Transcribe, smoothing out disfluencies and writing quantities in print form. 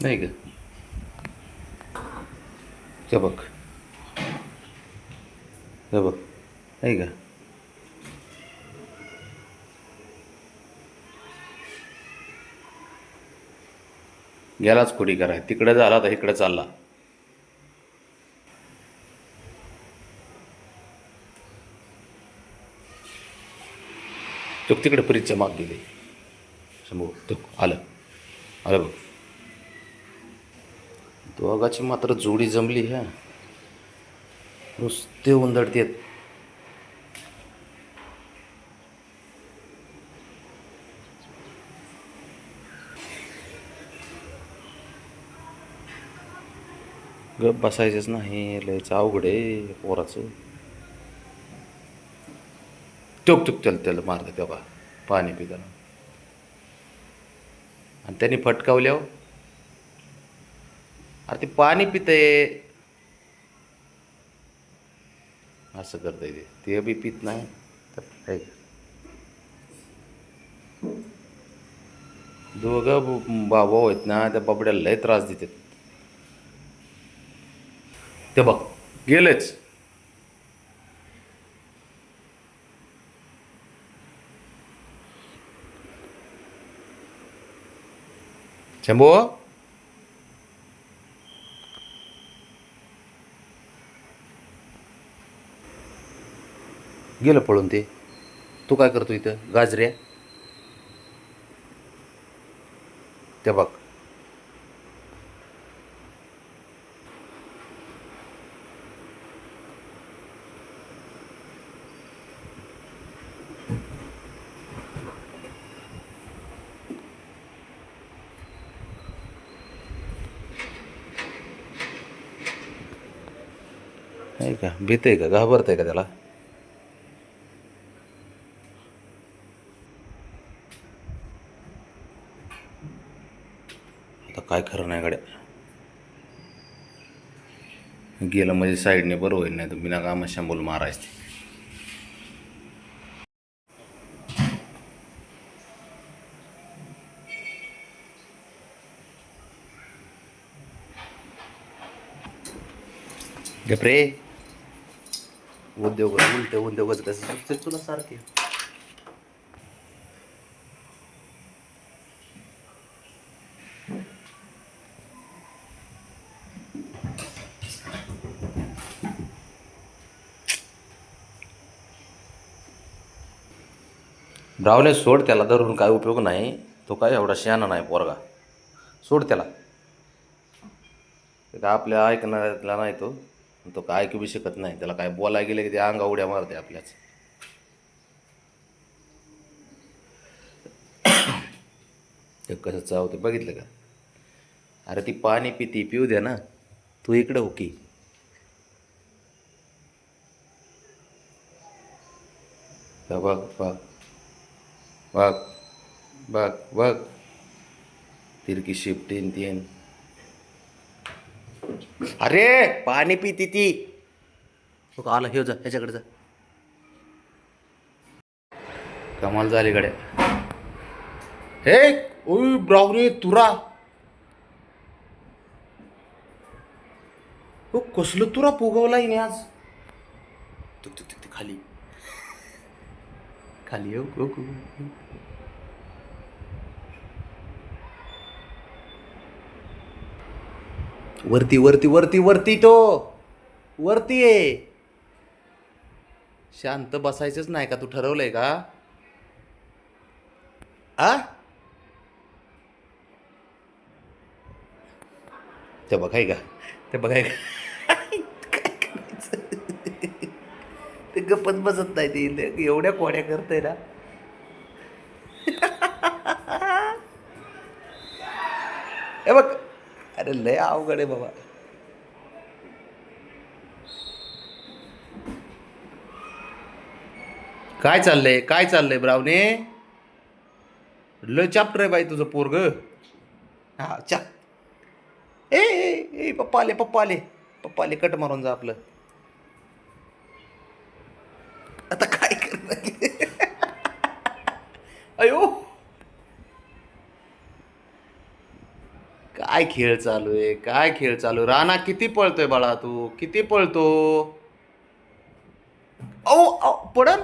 नाही का? ते बघ, हे बघ, नाही का? गेलाच खोडी कराय, तिकडे झाला तर इकडे चालला. तो तिकडे परीक्षा माग गेली. समोर तो आलं, आलं बघ. दोघाची मात्र जोडी जमली ह्या, नुसते उंदडतेत. गप बसायचंच नाही, लयच अवघड आहे पोराचं. टोक टोक त्याला मारतं तेव्हा पाणी पिताना. आणि त्यांनी फटकावल्यावर अरे ते पाणी पिते, असं करता येते. ते बी पित नाही तर काय. दोघं भाऊ आहेत ना, त्या बाबड्याला लय त्रास देतात. ते बघ, गेलेच. शंभू, गेलं पळून ते. तू काय करतो इथं गाजऱ्या? ते बघ, नाही का? भीत आहे का? घाबरत आहे का त्याला? आता काय खरं नाही गड्या. गेलं म्हणजे साईडने बरं होईल, नाही तर बिना कामा शंभूला मारायचं. गपरे, उद्योग उद्योगच कसं सुचते तुला सारखे. ब्रावने सोड त्याला, धरून काय उपयोग नाही. तो काय एवढा शहाणा नाही पोरगा. सोड त्याला. ते काय आपल्या ऐकणाऱ्यातला नाही तो. तो काय ऐकू बी शकत नाही. त्याला काय बोलायला गेलं की ते अंगा उड्या मारते आपल्याच. ते कसं चावते बघितलं का? अरे ती पाणी पिती, पिऊ द्या ना. तू इकडं हो की. बघ बघ बघ बघ बघ, तिरकी शिफ्टीन तीन. अरे पाणी पिती ती. हो आला, हे जा ह्याच्याकडे जा. कमाल झाली गड्या. हे ओय ब्रावनी तुरा. हो कसलं तुरा फुगवला हिने आज. तुक तुक तुक खाली खाली. हो. वरती वरती वरती वरती तो वरती आहे. शांत बसायचंच नाही का? तू ठरवलंय का? आ, ते बघाय का? ते बघाय का? ते गप्पच बसत नाही. ते एवढ्या कोड्या करतय ना. हे बघ, अरे लय अवघड आहे बाबा. काय चाललंय, काय चाललंय ब्रावने? लय चॅप्टर आहे बाई तुझं पोरग. हा चा. ए पप्पा आले, पप्पा आले, पप्पा आले. कट मारून जा आपलं. आता काय करणार? अयो, काय खेळ चालू आहे, काय खेळ चालू. राणा किती पळतोय बाळा, तू किती पळतो. औ औ, पडन.